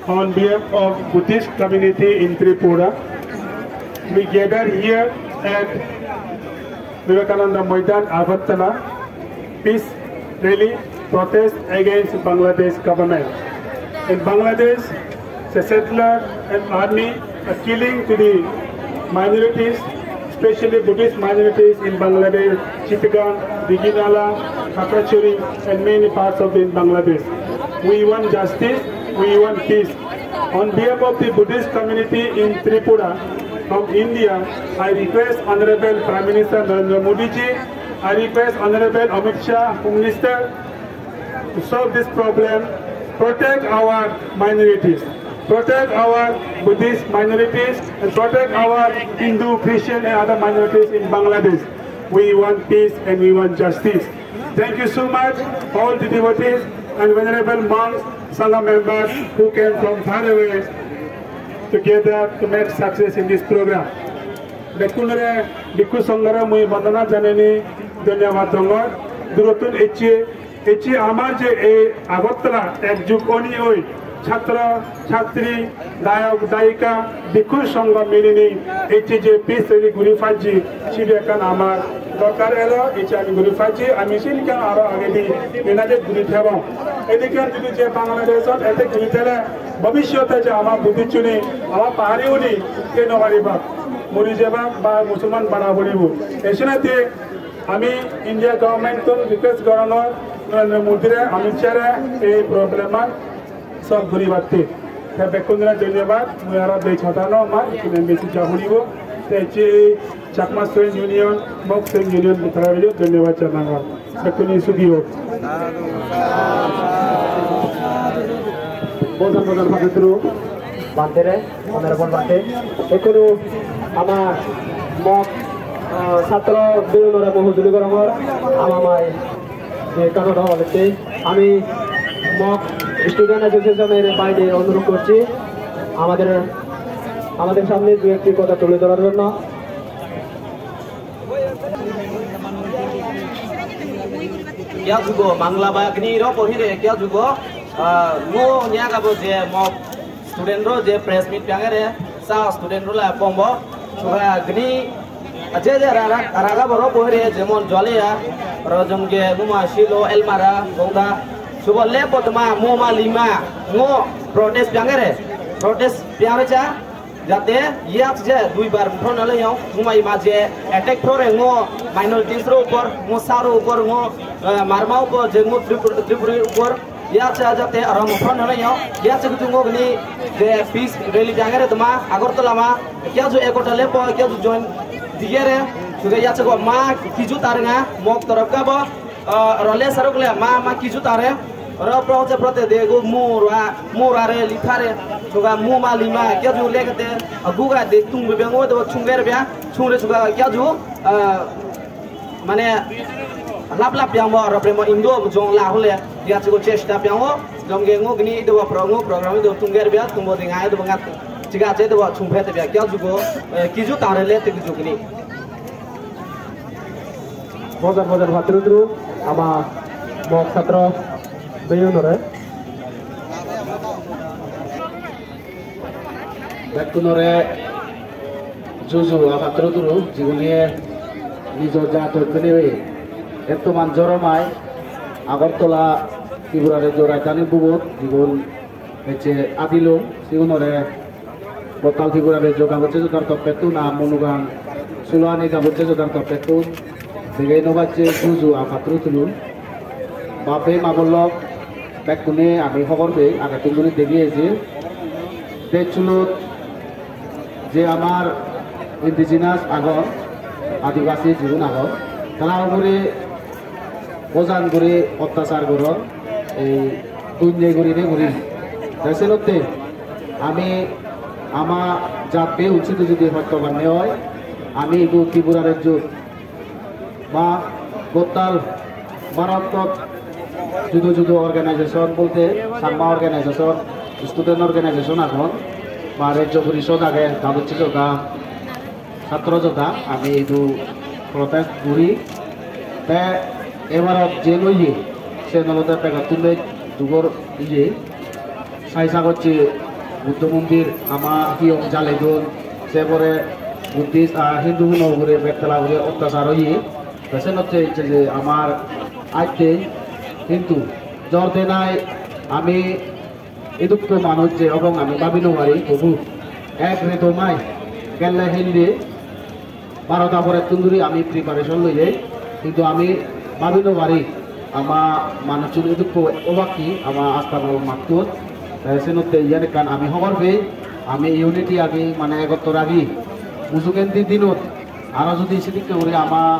on behalf of Buddhist community in Tripura. We gather here at Vivekananda Maidan, Agartala, peace rally protest against Bangladesh government. In Bangladesh, the settler and army are killing to the minorities, especially Buddhist minorities in Bangladesh, Chittagong, Diginala, Khakrachuri, and many parts of Bangladesh. We want justice, we want peace. On behalf of the Buddhist community in Tripura, from India, I request Honorable Prime Minister Narendra Modi ji, I request Honorable Amit Shah, Home Minister, to solve this problem, protect our minorities, protect our Buddhist minorities, and protect our Hindu, Christian, and other minorities in Bangladesh. We want peace and we want justice. Thank you so much, all the devotees and venerable monks, Sangha members who came from far away together to make success in this program. Bekunare Bhikkhu Sanghara mui bandana janani dhanyawad dongor. Durotun echi amar je e Agartala ekjuk oni oi chhatra chhatri dayok dayika Bhikkhu Sangha milini echi je peace rally guri faji chibekan amar দরকার এলো এটা আমি ঘুরে পাচ্ছি আমি সেদিকে আরো আগে দিই এনাদের ঘুরে থাকব এদিকে যদি যে বাংলাদেশত এতে ঘুরে থাকলে ভবিষ্যতে যে আমার বুদ্ধি চুনি আমার পাহাড়ি উনি কে নবারিব মরি যাবা বা মুসলমান বানা পড়িব এসনাতে আমি ইন্ডিয়া গভর্নমেন্ট রিকোয়েস্ট করানোর নরেন্দ্র মোদীরে অমিত শাহরে এই প্রবলেম সব ঘুরি বাড়তে বেকুন্দরা ধন্যবাদ মুই আর দুই ছটানো আমার এখানে বেশি যা শুনিব Chakma Student Union, Mok Student Union Butarario, ধন্যবাদ জানালাম। বেকুনি সুখী হোক। বোঝান ভাবিত্রু বান্তেরে অনারেবল বান্তে এখনো আমার মক ছাত্র বিরোধরা বহুজুলি গরমর আমার যে কারণ হলেতে আমি মক স্টুডেন্ট অ্যাসোসিয়েশনের বাইরে অনুরোধ করছি আমাদের সামনে দু একটি কথা তুলে ধরার জন্য। क्या जुगो बांग्ला बागनी रो पढ़िरे क्या जुगो नो न्या गाबो जे म स्टूडेंट रो जे प्रेस मीट प्यांगरे सा स्टूडेंट रो ला pombo छोरा गनी अजे जे रागा बरो पढ़िरे जेमन जलेया रजमगे मुमा शिलो एलमारा गौदा सुबले पतमा मोमा लिमा नो प्रोटेस्ट प्यांगरे चा जाते याक जे दुई बार उठन ले याव मुमाई माजे अटैक थोरे ngो माइनॉरिटीज रो ऊपर ngो सारो ऊपर ngो मारमा ऊपर जे ngो त्रिपुरी ऊपर याक जाते आराम उठन ले याव याक से ngो गनी जे पीस रैली जांगरे तमा अगरतला मा क्या जो एकोटा ले प क्या जो जॉइन दिगेरे सुगे याक को मा किजु तारंगा मोक तरफ का ब रले सरकले मा किजु तारे र प्रोजे प्रते देगो मुरा रे लिखारे सुगा मुमा लिमा क्या जो लेगते गुगा दे तुम बेंगो दो छुंगेर ब्या छुंगरे सुगा क्या जो माने लाप ब्यांगो र प्रेम इंदो जों ला होले या को चेष्टा ब्यांगो जमगे ngो गनी दो प्रोग्राम दो तुंगेर ब्या तुम बोदि गाय दो बंगा चिगा चे दो छुंफे ते ब्या क्या जुगो किजु तारे ले ते जुगनी বোঝান ভাতৃদ্রু আমার মক ছাত্র বেয়ুনরে বেকুনরে জুজু আপাত্রদুরু জীবনে নিজের যা তৈরি হয়ে এত মান জরমায় আগরতলা ত্রিপুরারে জোড়াইতানি বুবত জীবন হচ্ছে আদিলুম জীবনরে বতাল ত্রিপুরারে যোগা হচ্ছে তার তপেতু না মনুগান সুলানি যাবচ্ছে তার তপেতু দেখে নবাচ্ছে জুজু আপাত্রদুরু বাপে মাবল্লক বেকুনে আমি খবর পেয়ে আগে তিনগুলি দেখিয়েছি দেখছুলত যে আমার ইন্ডিজিনাস আগর আদিবাসী জীবন আগর তারা করে ওজান করে অত্যাচার করো এই দুই ঘুরি সেলতে আমি আমার জাতকে উচিত যদি সত্যবান হয় আমি এই ত্রিপুরার যুগ বা গোতাল ভারত जुदो अर्गानाइजेशन बोलते सामा अर्गानाइजेशन स्टूडेंट अर्गानाइजेशन आगन বা राज्य परिषद आगे गाबुची जोगा छात्र जोगा आमी एदु प्रोटेस्ट करी ते एबार जे लइये से नलते पेगा तुले जुगर इये साइसा करछि বুদ্ধ মন্দির আমা হিয়ম জালেদুন সেপরে বুদ্ধিস্ট হিন্দু নগরে বেতলা করে অত্যাচার হই সেন হচ্ছে যে আমার আইতে কিন্তু জর্দে নাই আমি এদুক্ত মানুষ যে এবং আমি ভাবি নবারি তবু এক রেতো মাই গেলে হিন্দি 12টা পরে তুন্দুরি আমি প্রিপারেশন লই যাই কিন্তু আমি ভাবি নবারি আমার মানুষজন এদুক্ত অবাকি আমার আস্থা মাতুত সেনতে ইয়ানে কান আমি খবর পেয়ে আমি ইউনিটি আগে মানে একত্তর আগে উজুকেন্দ্রি দিনত আরো যদি সেদিকে করে আমার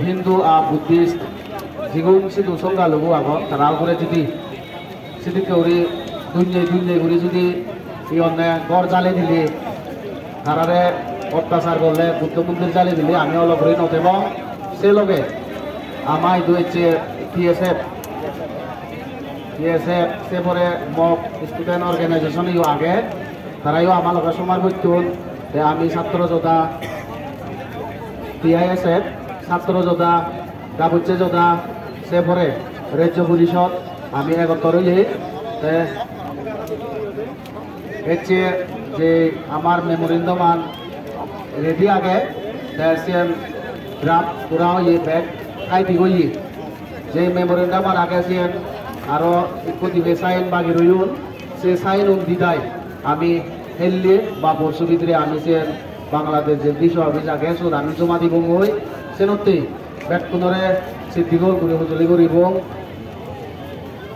হিন্দু আর বুদ্ধিস্ট যেগুন সিধু সংখ্যালঘু আগত তারা করে যদি সেদিকে করে দুনিয়ায় করে যদি এই অন্যায় গড় জ্বালে দিলে তারারে অত্যাচার করলে বুদ্ধ মন্দির জ্বালে দিলে আমি অলপ করে নথেব সে লগে আমার হচ্ছে TSF সে পরে মক স্টুডেন্ট অর্গানাইজেশন আগে তারাইও আমার লগে সময় করতেন আমি ছাত্র যোদ্ধা TISF ছাত্র যোদ্ধা গাবুচ্ছে যোদ্ধা সে পরে রাজ্য পরিষদ আমি একত্র হচ্ছে যে আমার মেমোরেন্ডাম রেডি আগে ড্রাফট পুরা হয়ে ব্যাগ খাই দিই যে মেমোরেন্ডাম আগে সিয়েন আরো একটু দিবে সাইন বাকি রইল সে সাইন দিদায় আমি হেললে বা বর্ষ ভিতরে আমি সে বাংলাদেশ যে বিষয় অফিস আগে সুদ আমি জমা দিব মই সেনতে ব্যাটকুনরে সিদ্ধিগর করে হুজলি করিব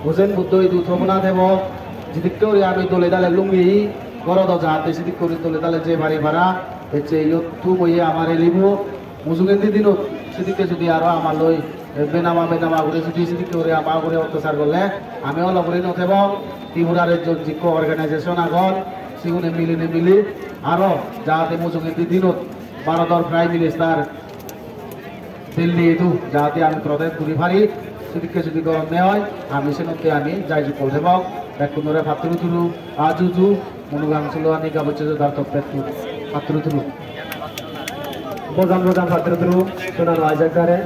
হোসেন বুদ্ধ এই দুথমনা দেব যেদিক করে আমি দলে দালে লুঙ্গি গরদ যাতে সেদিক করে দলে দালে যে বাড়ি ভাড়া হচ্ছে ইয়তু বইয়ে আমার এলিব মুজুগেন্দি দিন সেদিকে যদি আরো আমার লই বেনামা করে যদি সেদিকে করে আমার করে অত্যাচার করলে আমি অলপ করে নথেব ত্রিপুরার যোগ্য অর্গানাইজেশন আগত সেগুলো মিলি আরো যাতে মুজুগেন্দি দিনত ভারতের প্রাইম মিনিস্টার দিল্লি এটু যাতে আমি প্রদেশ ঘুরি পারি সেদিকে যদি গরম নেওয়া হয় আমি সেনতে আমি যাই করতে পাও ব্যাকুনরে ফাতুরু তুলু আজুজু মনুগাম ছিল আনি গাবচ্ছে দার তপ্পেতু ফাতুরু তুলু বোজান ফাতুরু তুলু সোনানো আজাকারে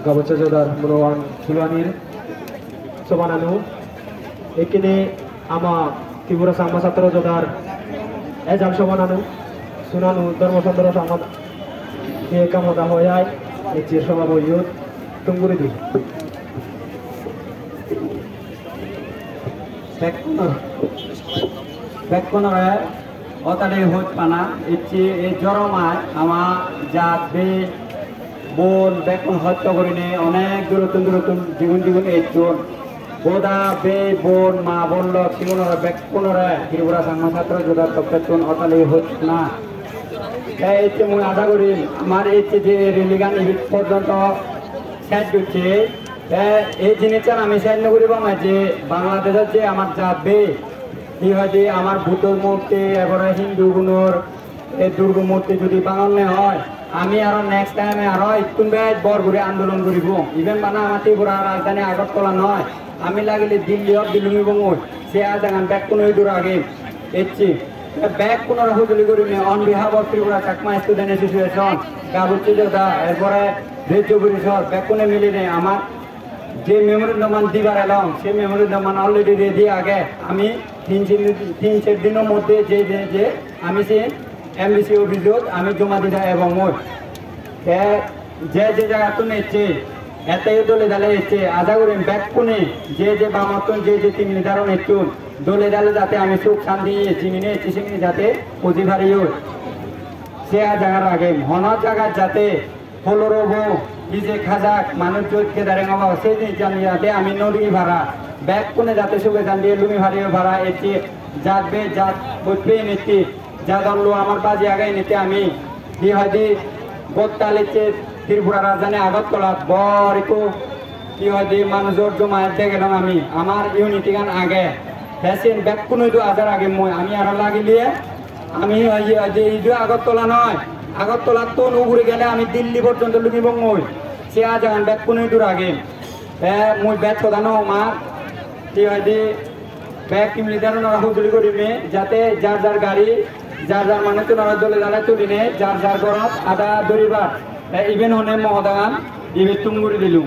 গাবচ্ছে জোদার মনোয়ান সুলানির সমানানু এখানে আমা ত্রিপুরা সাংমা ছাত্র জোদার এজাম সমানানু সুনানু ধর্মচন্দ্র সমাদ দিয়ে কামতা হয়ে যায় এই চির সমাবয়ুত টুঙ্গুরি দিই বেকনরে অতালে হত পানা ইচ্ছি এই জরমায় আমার জাত বে বোন বেকন হত্যা করিনে অনেক দূরতুন দ্বিগুণ একজন বোদা বে বোন মা বলল সিগুনরে বেকনরে ত্রিপুরা সাংমা ছাত্র যোদার তপ্পেতন অতালে হত না এই মই আশা করি আমার এই যে রিলিগান ইভিট পর্যন্ত শেষ করছে এই জিনিসটা আমি শেষ করিব যে বাংলাদেশের যে আমার যাবে কি হয় যে আমার বুদ্ধর মূর্তি এবারে হিন্দু গুণর এই দুর্গ মূর্তি যদি বানানো হয় আমি আরো নেক্সট টাইমে আরো একটু বড় করে আন্দোলন করিব ইভেন মানে আমার ত্রিপুরা রাজধানী আগরতলা নয় আমি লাগিলে দিল্লি দিল্লি বঙ্গল সে আজ ব্যাক কোনো দূর আগে এসছি ব্যাক কোনো হুজুলি করি on behalf of Tripura Chakma student association গাবুচ্ছি যোদ্ধা এরপরে রাজ্য পরিষদ ব্যাক কোনো মিলিনে আমার যে মেমোরেন্ডাম দিবার এলাম সেই মেমোরেন্ডাম অলরেডি রেডি আগে আমি 3-4 দিনের মধ্যে যে আমি সে এমবিসি অভিযোগ আমি জমা দিতে এবং যে জায়গা তো নিচ্ছে এটাই দলে দালে এসছে আশা করি ব্যাক কোনে যে বামতন যে তিন নির্ধারণ একটু দলে দালে যাতে আমি সুখ শান্তি চিমিনে চিমিনে যাতে পুঁজি ভারি সে জায়গার আগে হন জায়গা যাতে ফলরব যে খাজাক মানুষ জোটকে দাঁড়িয়ে হওয়া সেই জিনিস জানি যাতে আমি নদী ভাড়া ব্যাগ কোনে যাতে সুখে জান দিয়ে লুমি ভাড়িয়ে ভাড়া এটি যাতবে জাত বসবে নিতে যা দল আমার বাজে আগে নিতে আমি কি হয় গোত্তালিতে ত্রিপুরা রাজধানী আগরতলা বড় একটু কি হয় মানুষের জমায়েত দেখলাম আমি আমার ইউনিটি গান আগে ফ্যাশন ব্যাগ কোনো আজার আগে মই আমি আরো লাগিলিয়ে আমি এই আগরতলা নয় আগরতলা তো উড়ে গেলে আমি দিল্লি পর্যন্ত লুমিব মই সে আজ ব্যাগ কোনো দূর আগে মই ব্যাগ প্রধান আমার কি হয় ব্যাগ নির্ধারণ হুজুরি করিমে যাতে যার গাড়ি যার মানুষ দলে দাঁড়া তুলিনে যার গরত আদা দরিবার ইভেন হনে মহদান ইভে তুমগুড়ি দিলু